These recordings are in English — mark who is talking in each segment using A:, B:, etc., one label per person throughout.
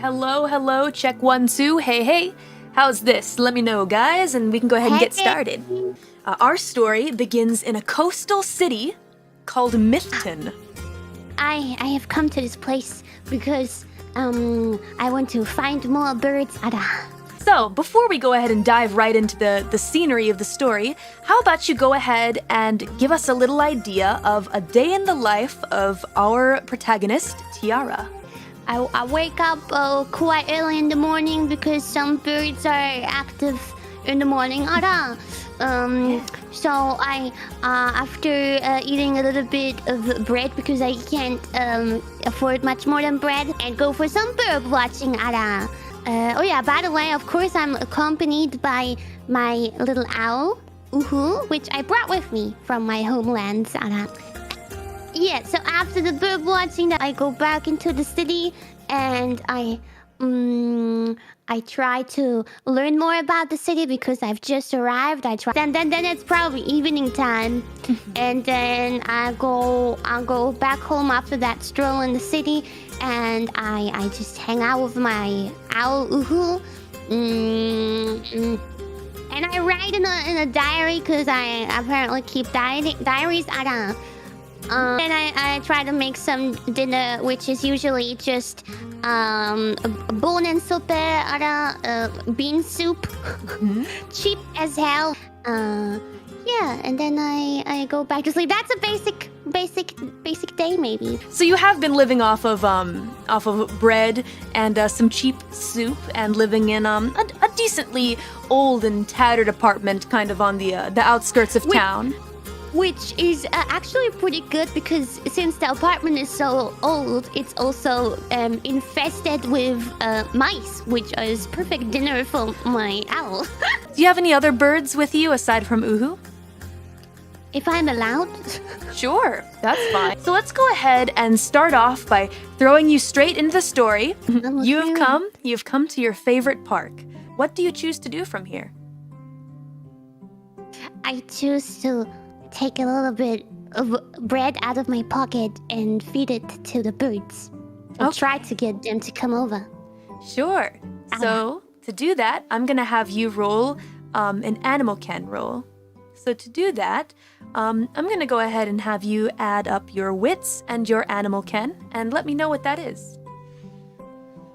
A: Hello, hello, check 1, 2, hey, hey. How's this? Let me know, guys, and we can go ahead and get started. Our story begins in a coastal city called Mythton.
B: I have come to this place because I want to find more birds.
A: So, before we go ahead and dive right into the scenery of the story, how about you go ahead and give us a little idea of a day in the life of our protagonist, Tiara.
B: I wake up quite early in the morning because some birds are active in the morning. So I, after eating a little bit of bread because I can't afford much more than bread, and go for some bird watching. Oh yeah, by the way, of course I'm accompanied by my little owl, which I brought with me from my homeland. Yeah, so after the bird watching, I go back into the city and I try to learn more about the city because I've just arrived. Then it's probably evening time, and then I'll go back home after that stroll in the city, and I just hang out with my owl, and I write in a diary because I apparently keep diaries. And I try to make some dinner, which is usually just bonen soup, bean soup, cheap as hell. Yeah, and then I go back to sleep. That's a basic day, maybe.
A: So you have been living off of bread and some cheap soup, and living in a decently old and tattered apartment, kind of on the outskirts of town.
B: Which is actually pretty good because since the apartment is so old, it's also infested with mice, which is perfect dinner for my owl.
A: Do you have any other birds with you aside from Uhu?
B: If I'm allowed?
A: Sure, that's fine. So let's go ahead and start off by throwing you straight into the story. You've come to your favorite park. What do you choose to do from here?
B: I choose to take a little bit of bread out of my pocket and feed it to the birds. I'll try to get them to come over.
A: Sure. So, to do that, I'm going to have you roll an animal ken roll. So to do that, I'm going to go ahead and have you add up your wits and your animal ken and let me know what that is.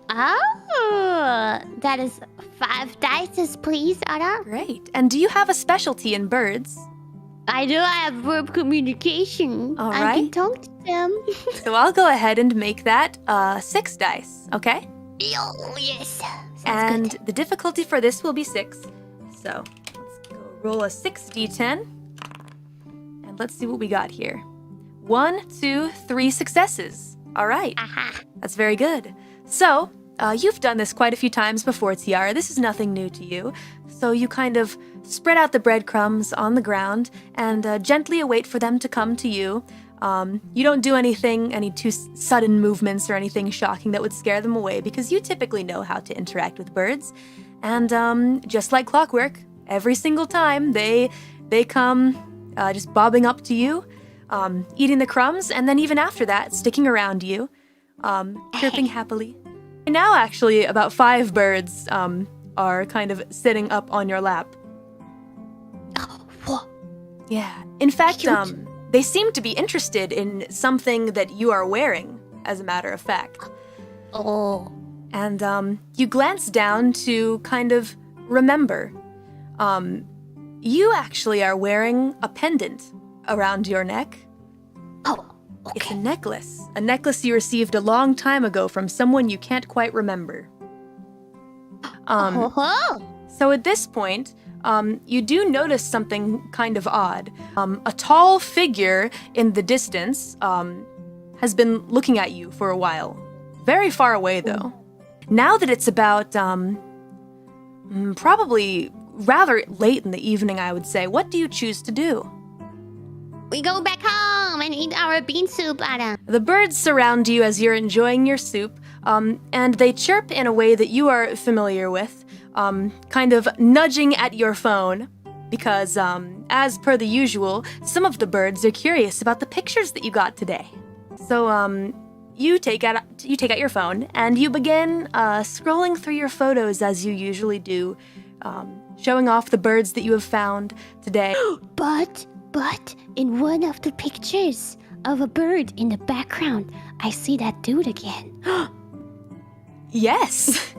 B: Oh, that is 5 dice, please, Ara.
A: Great. And do you have a specialty in birds?
B: I do have verb communication.
A: All right.
B: I can talk to them.
A: So I'll go ahead and make that 6 dice, okay?
B: Oh, yes.
A: And
B: good.
A: The difficulty for this will be 6. So let's go roll a 6d10. And let's see what we got here. 1, 2, 3 successes. All right. That's very good. So you've done this quite a few times before, Tiara. This is nothing new to you. So you kind of spread out the breadcrumbs on the ground and gently await for them to come to you. You don't do any too sudden movements or anything shocking that would scare them away because you typically know how to interact with birds. And just like clockwork, every single time they come just bobbing up to you, eating the crumbs, and then even after that, sticking around you, chirping happily. And now actually about 5 birds are kind of sitting up on your lap.
B: What?
A: Yeah. In fact, they seem to be interested in something that you are wearing, as a matter of fact.
B: Oh.
A: And you glance down to kind of remember. You actually are wearing a pendant around your neck.
B: Oh, okay.
A: It's a necklace you received a long time ago from someone you can't quite remember. So at this point, you do notice something kind of odd. A tall figure in the distance has been looking at you for a while. Very far away, though. Now that it's about probably rather late in the evening, I would say, what do you choose to do?
B: We go back home and eat our bean soup, Ada.
A: The birds surround you as you're enjoying your soup, and they chirp in a way that you are familiar with, kind of nudging at your phone, because, as per the usual, some of the birds are curious about the pictures that you got today. So, you take out your phone and you begin scrolling through your photos as you usually do, showing off the birds that you have found today.
B: But in one of the pictures of a bird in the background, I see that dude again.
A: Yes.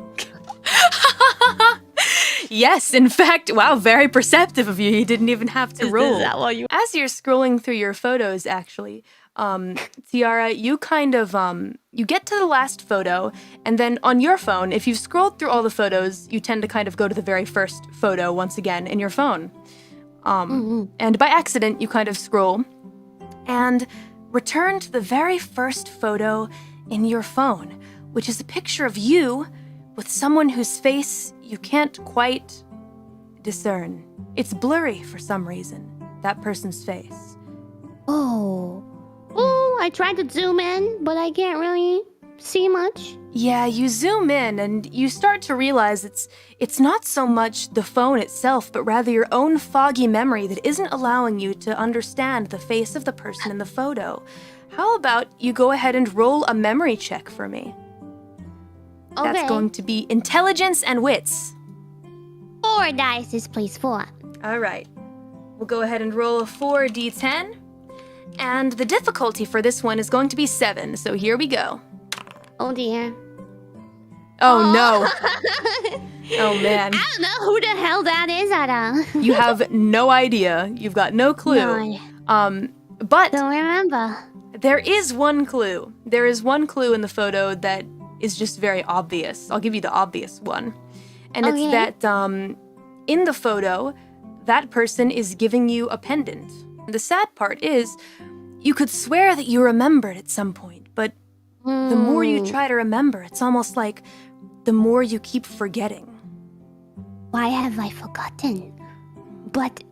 A: Yes, in fact, wow, very perceptive of you. You didn't even have to roll. As you're scrolling through your photos, actually, Tiara, you kind of, you get to the last photo, and then on your phone, if you've scrolled through all the photos, you tend to kind of go to the very first photo once again in your phone. And by accident, you kind of scroll and return to the very first photo in your phone, which is a picture of you with someone whose face you can't quite discern. It's blurry for some reason, that person's face.
B: Oh, I tried to zoom in, but I can't really see much.
A: Yeah, you zoom in and you start to realize it's not so much the phone itself, but rather your own foggy memory that isn't allowing you to understand the face of the person in the photo. How about you go ahead and roll a memory check for me?
B: Okay.
A: That's going to be intelligence and wits.
B: 4 dice, please. 4.
A: All right. We'll go ahead and roll a 4d10. And the difficulty for this one is going to be 7, so here we go.
B: Oh dear.
A: Oh no. Oh man.
B: I don't know who the hell that is, Ada.
A: You have no idea. You've got no clue. But
B: Don't remember.
A: there is one clue. There is one clue in the photo that is just very obvious. I'll give you the obvious one. And it's that in the photo, that person is giving you a pendant. The sad part is, you could swear that you remembered at some point, but the more you try to remember, it's almost like the more you keep forgetting.
B: Why have I forgotten? But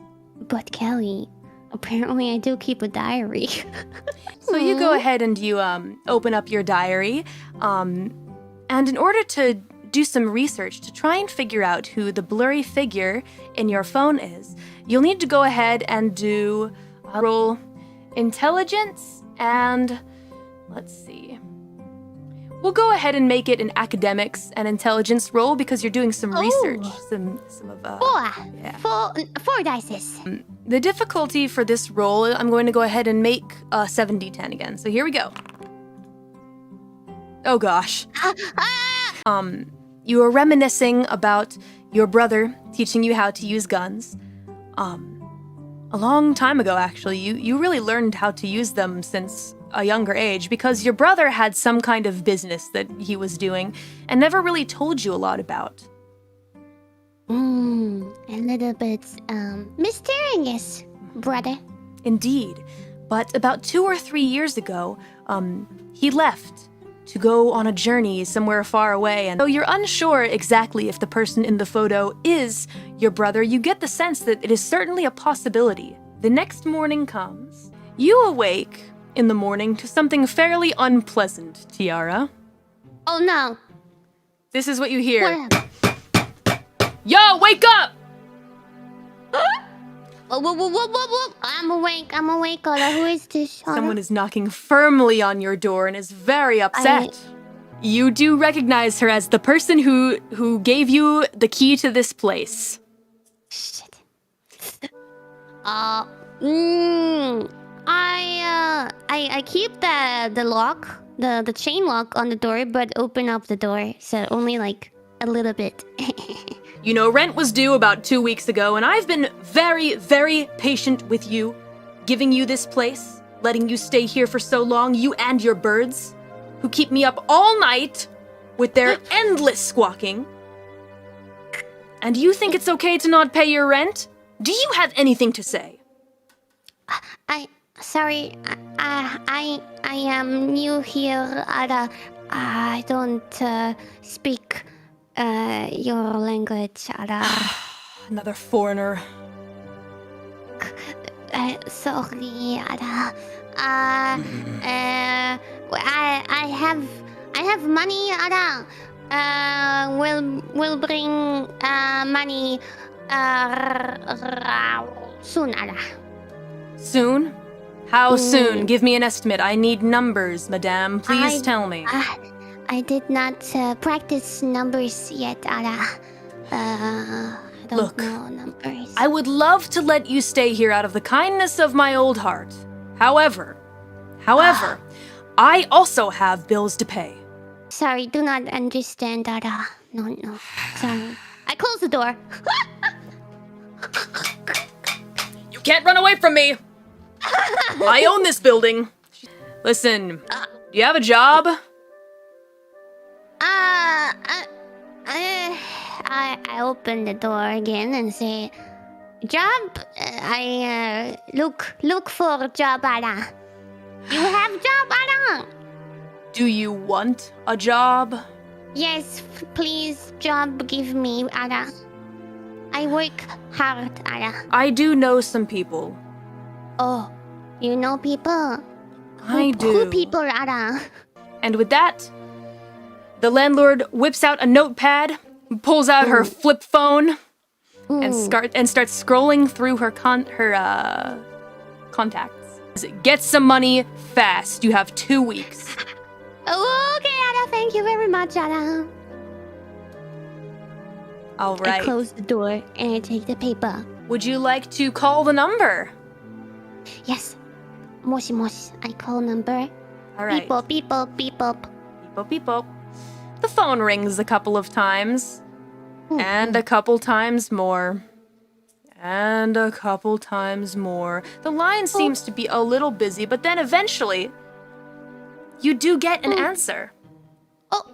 B: Kelly, apparently I do keep a diary.
A: So you go ahead and you open up your diary, and in order to do some research to try and figure out who the blurry figure in your phone is, you'll need to go ahead and do roll intelligence and let's see. We'll go ahead and make it an academics and intelligence roll because you're doing some research. Some of
B: 4 dice.
A: The difficulty for this roll, I'm going to go ahead and make 7d10 again. So here we go. Oh gosh. You were reminiscing about your brother teaching you how to use guns. A long time ago, actually. You really learned how to use them since a younger age because your brother had some kind of business that he was doing and never really told you a lot about.
B: A little bit mysterious, brother.
A: Indeed. But about 2 or 3 years ago, he left to go on a journey somewhere far away, and though you're unsure exactly if the person in the photo is your brother, you get the sense that it is certainly a possibility. The next morning comes. You awake in the morning to something fairly unpleasant, Tiara.
B: Oh no.
A: This is what you hear.
B: What happened?
A: Yo, wake up!
B: Whoop. I'm awake, Ola. Who is this? Ola?
A: Someone is knocking firmly on your door and is very upset. You do recognize her as the person who gave you the key to this place.
B: Shit. I keep the lock, the chain lock on the door, but open up the door, so only like a little bit.
A: You know, rent was due about 2 weeks ago, and I've been very, very patient with you, giving you this place, letting you stay here for so long, you and your birds, who keep me up all night with their endless squawking. And you think it's okay to not pay your rent? Do you have anything to say?
B: Sorry, I am new here. I don't speak your language.
A: Another foreigner.
B: Sorry. I have money. We'll bring money soon.
A: Soon? How soon? Give me an estimate. I need numbers, madame. Please tell me.
B: I did not practice numbers yet, Ara. I don't know numbers.
A: I would love to let you stay here out of the kindness of my old heart. However, I also have bills to pay.
B: Sorry, do not understand, Ara. No. Sorry. I close the door.
A: You can't run away from me. I own this building. Listen, do you have a job?
B: I open the door again and say, job? I look for job, Ara. You have job, Ara?
A: Do you want a job?
B: Yes, please, job give me, Ara. I work hard, Ara.
A: I do know some people.
B: Oh, you know people?
A: I do.
B: Who people, Ara?
A: And with that, the landlord whips out a notepad, pulls out her flip phone, and starts scrolling through her contacts. Get some money fast. You have 2 weeks.
B: Oh, okay, Ara. Thank you very much, Ara.
A: All right.
B: I close the door and I take the paper.
A: Would you like to call the number?
B: Yes. Moshi moshi. I call number.
A: All right.
B: Beep beep beep beep.
A: Beep beep. The phone rings a couple of times. And a couple times more. And a couple times more. The line seems to be a little busy, but then eventually, you do get an answer.
B: Oh.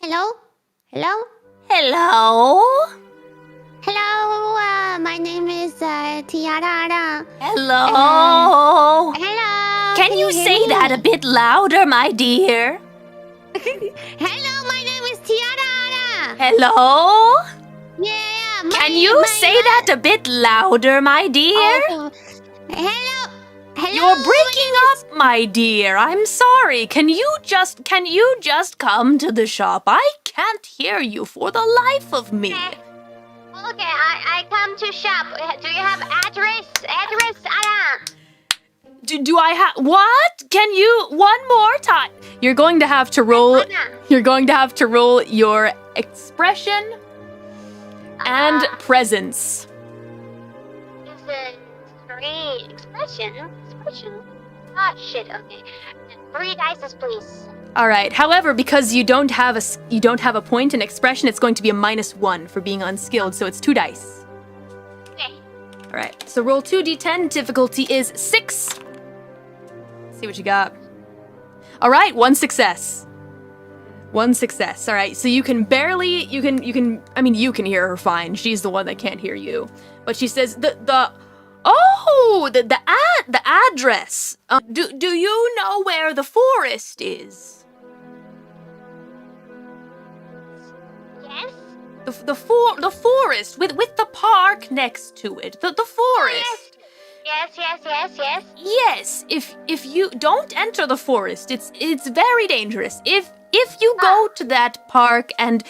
B: Hello?
A: Hello?
B: Hello, my name is Tiara.
A: Hello?
B: Hello.
A: Can you
B: hear
A: say
B: me?
A: that a bit louder, my dear?
B: Hello, my name is Tiara.
A: Hello?
B: Yeah.
A: Can you say that a bit louder, my dear?
B: Oh, hello.
A: You're breaking up, my dear. I'm sorry. Can you just come to the shop? I can't hear you for the life of me.
B: Okay, I come to shop. Do you have address? Ara?
A: Do I have what? Can you one more time? You're going to have to roll your expression and presence.
B: Is it 3 expression? Ah, shit. Okay, 3 dice, please.
A: All right. However, because you don't have a point in expression, it's going to be a -1 for being unskilled. So it's 2 dice.
B: Okay.
A: All right. So roll 2d10. Difficulty is 6. See what you got. All right. 1 success. 1 success. All right. So you can hear her fine. She's the one that can't hear you. But she says the address. Do you know where the forest is?
B: Yes.
A: The forest with the park next to it. The forest.
B: Yes.
A: Yes. If you don't enter the forest, it's very dangerous. If you go to that park and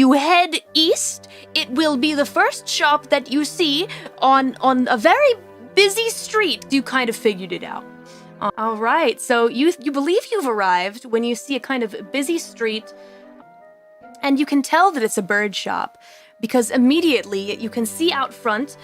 A: you head east, it will be the first shop that you see on a very busy street. You kind of figured it out. All right, so you believe you've arrived when you see a kind of busy street, and you can tell that it's a bird shop, because immediately you can see out front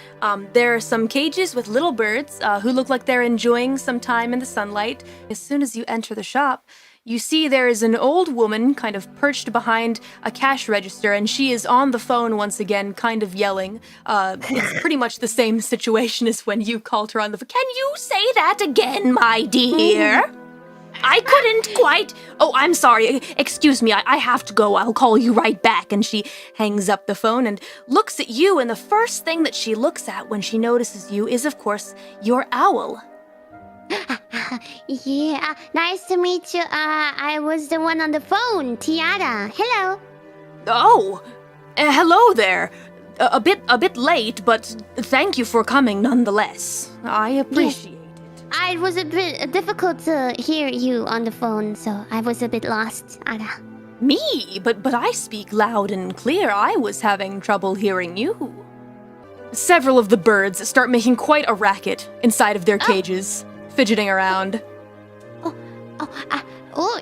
A: there are some cages with little birds who look like they're enjoying some time in the sunlight. As soon as you enter the shop, you see there is an old woman kind of perched behind a cash register, and she is on the phone once again, kind of yelling. It's pretty much the same situation as when you called her on the phone. Can you say that again, my dear? I couldn't quite... Oh, I'm sorry. Excuse me, I have to go. I'll call you right back. And she hangs up the phone and looks at you, and the first thing that she looks at when she notices you is, of course, your owl.
B: Yeah, nice to meet you. I was the one on the phone, Tiara. Hello.
A: Oh, hello there. A bit late, but thank you for coming nonetheless. I appreciate it.
B: It was a bit difficult to hear you on the phone, so I was a bit lost, Ara.
A: Me? But I speak loud and clear. I was having trouble hearing you. Several of the birds start making quite a racket inside of their cages. fidgeting around.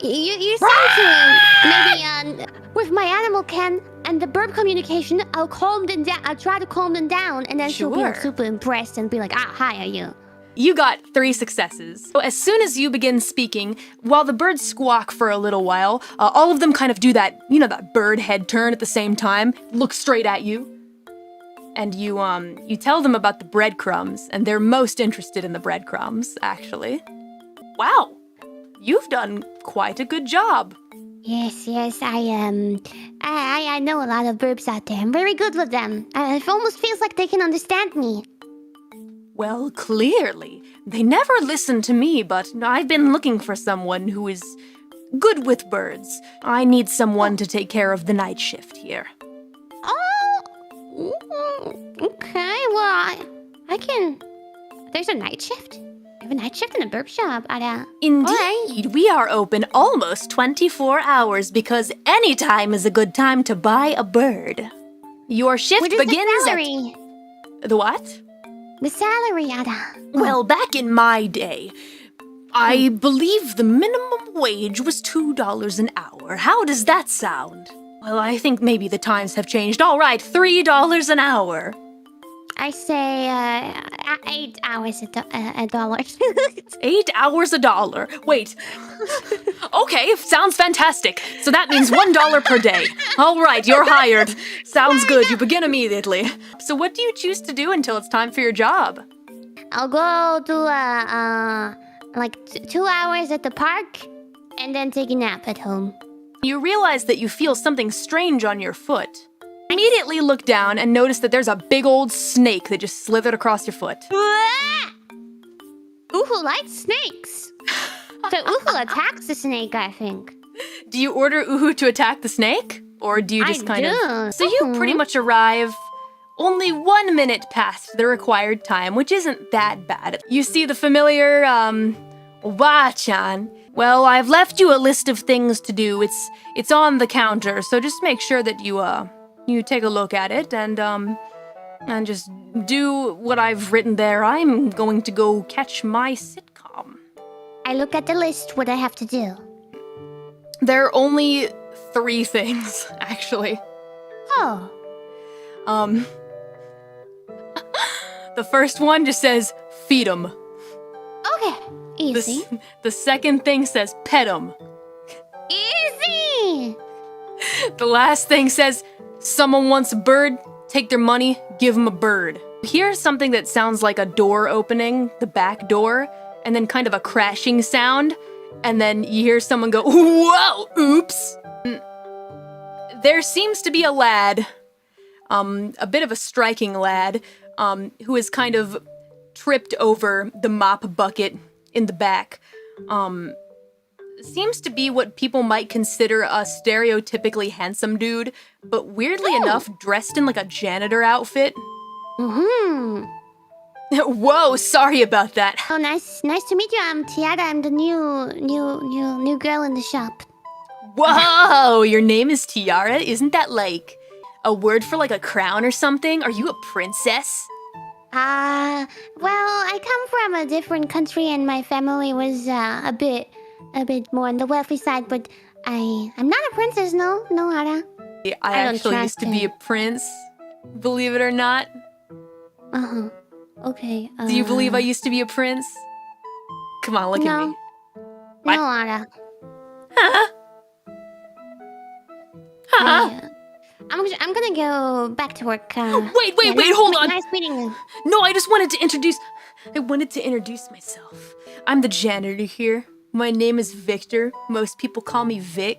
B: You seem to maybe with my animal can and the bird communication, I'll calm them down. I'll try to calm them down, and then she'll be like,
A: Sure.
B: super impressed and be like, hi, are you?
A: You got 3 successes. So as soon as you begin speaking, while the birds squawk for a little while, all of them kind of do that, that bird head turn at the same time, look straight at you. And you tell them about the breadcrumbs, and they're most interested in the breadcrumbs, actually. Wow, you've done quite a good job.
B: Yes, I know a lot of birds out there. I'm very good with them. It almost feels like they can understand me.
A: Well, clearly. They never listen to me, but I've been looking for someone who is good with birds. I need someone to take care of the night shift here.
B: Okay, well, I can... There's a night shift? I have a night shift in a burp shop.
A: Indeed, we are open almost 24 hours because any time is a good time to buy a bird. Your shift
B: What is
A: begins
B: the salary?
A: at... The what?
B: The salary, Ada.
A: Well, back in my day, I believe the minimum wage was $2 an hour. How does that sound? Well, I think maybe the times have changed. All right, $3 an hour.
B: I say 8 hours a dollar.
A: 8 hours $1. Wait. Okay, sounds fantastic. So that means $1 per day. All right, you're hired. Sounds good. You begin immediately. So what do you choose to do until it's time for your job?
B: I'll go do like 2 hours at the park and then take a nap at home.
A: You realize that you feel something strange on your foot. Immediately look down and notice that there's a big old snake that just slithered across your foot.
B: Uhu likes snakes. So Uhu attacks the snake, I think.
A: Do you order Uhu to attack the snake? Or do you just kind of... So you pretty much arrive only 1 minute past the required time, which isn't that bad. You see the familiar, Wa-chan. Well, I've left you a list of things to do. It's on the counter, so just make sure that you take a look at it and just do what I've written there. I'm going to go catch my sitcom.
B: I look at the list, what I have to do.
A: There are only 3 things, actually.
B: Oh.
A: The first one just says, feed 'em.
B: Okay. Easy.
A: The second thing says, pet 'em.
B: Easy!
A: The last thing says, someone wants a bird, take their money, give them a bird. Here's something that sounds like a door opening, the back door, and then kind of a crashing sound, and then you hear someone go, whoa, oops. There seems to be a lad, a bit of a striking lad, who is kind of tripped over the mop bucket in the back. Seems to be what people might consider a stereotypically handsome dude, but weirdly enough, dressed in like a janitor outfit.
B: Mm-hmm.
A: Whoa, sorry about that.
B: Oh, nice to meet you. I'm Tiara. I'm the new girl in the shop.
A: Whoa, your name is Tiara? Isn't that like a word for like a crown or something? Are you a princess?
B: Well, I come from a different country and my family was a bit more on the wealthy side, but I'm not a princess, no, Ara.
A: I actually used to be a prince, believe it or not.
B: Uh-huh. Okay.
A: Do you believe I used to be a prince? Come on, look at me. What?
B: No, Ara.
A: Huh?
B: I'm gonna go back to work.
A: Wait, hold on.
B: Nice meeting you.
A: No, I wanted to introduce myself. I'm the janitor here. My name is Victor. Most people call me Vic.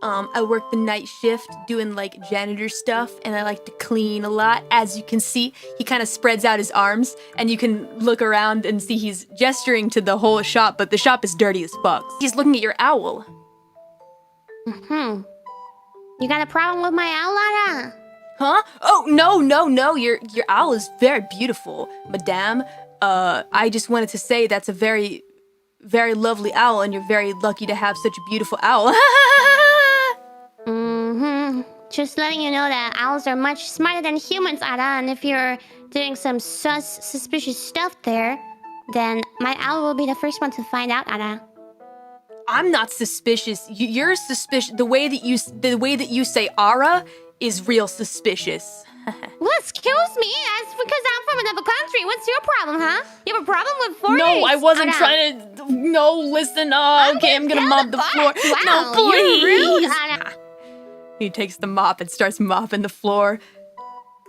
A: I work the night shift doing like janitor stuff, and I like to clean a lot. As you can see, he kind of spreads out his arms, and you can look around and see he's gesturing to the whole shop, but the shop is dirty as fuck. He's looking at your owl.
B: Mm-hmm. You got a problem with my owl, Ara?
A: Huh? Oh, no. Your owl is very beautiful, madame. I just wanted to say that's a very, very lovely owl, and you're very lucky to have such a beautiful owl.
B: Mm-hmm. Just letting you know that owls are much smarter than humans, Ara, and if you're doing some suspicious stuff there, then my owl will be the first one to find out, Ara.
A: I'm not suspicious. You're suspicious. The way that you say "ara" is real suspicious.
B: Well, excuse me. That's because I'm from another country. What's your problem, huh? You have a problem with foreigners?
A: No, I wasn't
B: Ara.
A: trying to. No, listen. Okay, I'm gonna mop the floor.
B: Wow,
A: No, please.
B: you're rude, Ara.
A: He takes the mop and starts mopping the floor,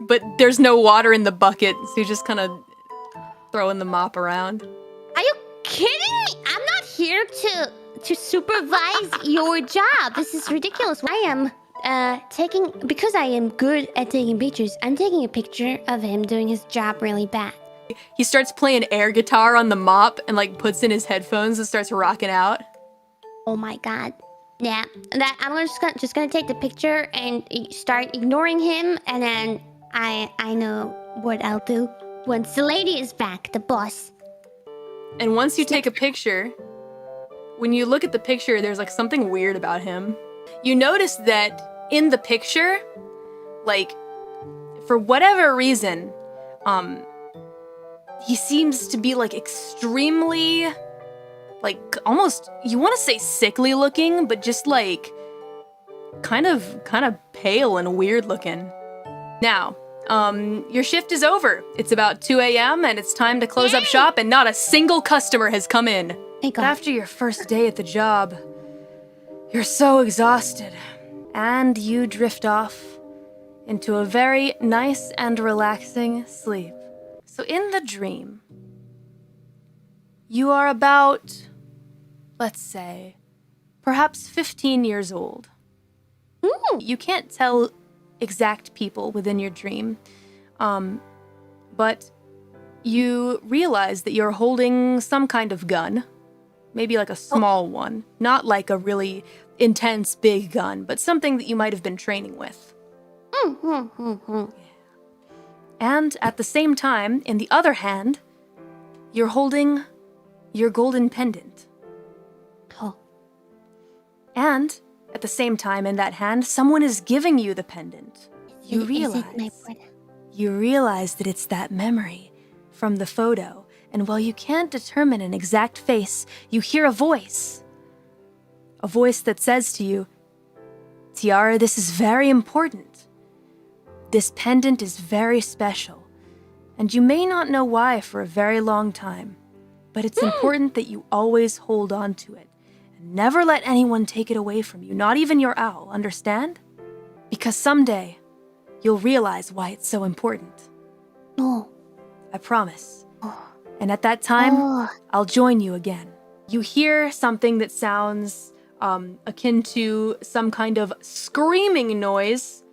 A: but there's no water in the bucket, so he's just kind of throwing the mop around.
B: Are you kidding me? I'm not here to supervise your job. This is ridiculous. I am because I am good at taking pictures, I'm taking a picture of him doing his job really bad.
A: He starts playing air guitar on the mop and like puts in his headphones and starts rocking out.
B: Oh my god. Yeah, that I'm just gonna take the picture and start ignoring him, and then I know what I'll do once the lady is back, the boss.
A: And once you take a picture, when you look at the picture, there's like something weird about him. You notice that in the picture, like, for whatever reason, he seems to be like extremely, like almost, you want to say sickly looking, but just like kind of pale and weird looking. Now, your shift is over. It's about 2 a.m. and it's time to close up shop, and not a single customer has come in.
B: Thank
A: But
B: God.
A: after your first day at the job, you're so exhausted, and you drift off into a very nice and relaxing sleep. So in the dream, you are about, let's say, perhaps 15 years old. You can't tell exact people within your dream, but you realize that you're holding some kind of gun, maybe like a small one, not like a really intense big gun, but something that you might have been training with. And at the same time, in the other hand, you're holding your golden pendant.
B: Oh.
A: And at the same time, in that hand, someone is giving you the pendant. You
B: Is it my
A: realize,
B: brother?
A: you realize that it's that memory from the photo. And while you can't determine an exact face, you hear a voice. A voice that says to you, Tiara, this is very important. This pendant is very special, and you may not know why for a very long time, but it's important that you always hold on to it and never let anyone take it away from you, not even your owl, understand? Because someday, you'll realize why it's so important.
B: No.
A: I promise. And at that time,
B: Oh.
A: I'll join you again. You hear something that sounds akin to some kind of screaming noise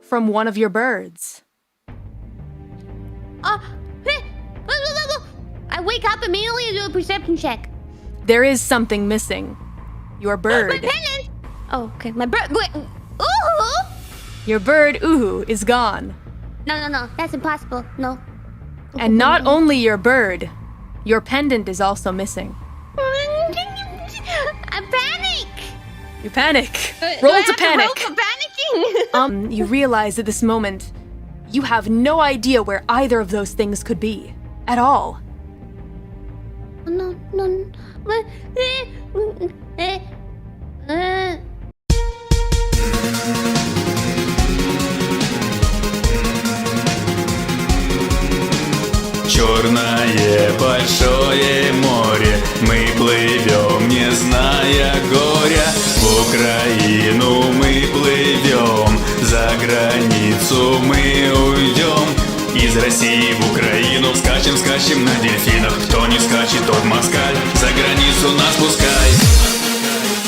A: from one of your birds.
B: I wake up immediately and do a perception check.
A: There is something missing. Your
B: My
A: bird.
B: pendant! Oh, okay. My bird. Wait. Ooh!
A: Your bird, Uhu, is gone.
B: No. That's impossible. No.
A: And not only your bird, your pendant is also missing.
B: I panic!
A: You panic.
B: Do
A: Roll
B: I
A: to
B: have
A: panic.
B: roll for panicking?
A: You realize at this moment, you have no idea where either of those things could be. At all.
B: No.
C: Черное большое море, мы плывем, не зная горя. В Украину мы плывем, за границу мы уйдем. Из России в Украину скачем на дельфинах. Кто не скачет, тот москаль.